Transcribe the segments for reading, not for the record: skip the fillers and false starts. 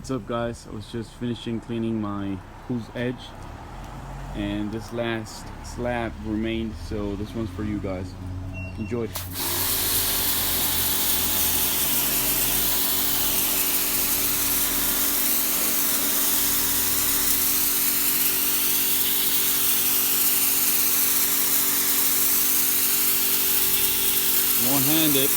What's up, guys? I was just finishing cleaning my pool's edge, and this last slab remained, so this one's for you guys. Enjoy. One-handed.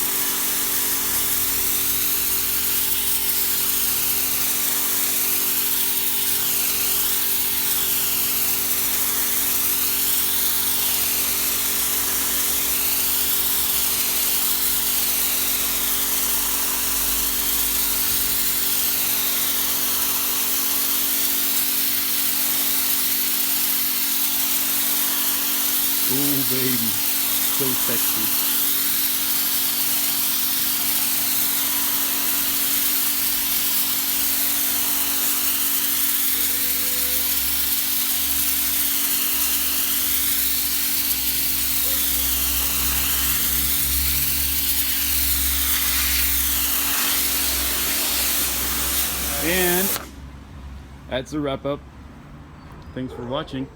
Ooh, baby, so sexy. And that's a wrap up. Thanks for watching.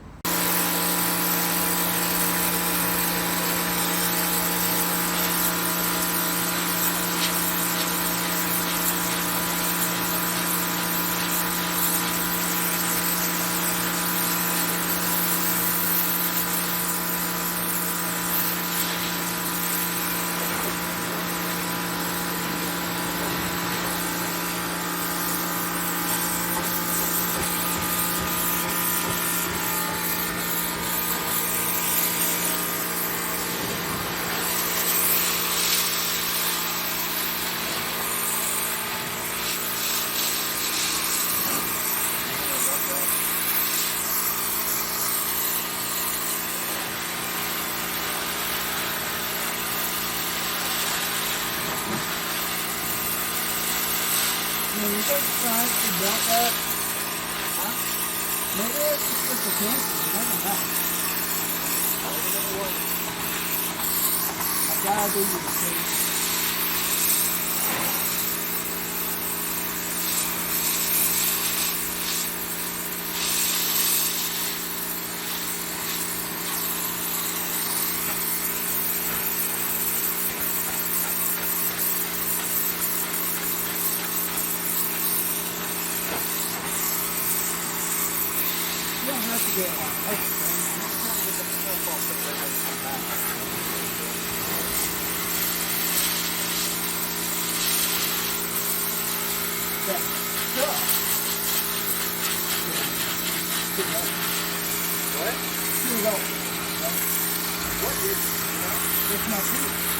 Maybe it's trying to block that. Huh? Maybe it's just a cancer. You never know. I gotta do you see. You don't have to get on. I'm just trying to get the stuff off the way they come back. That stuff. What? Too low. What is it? It's my feet.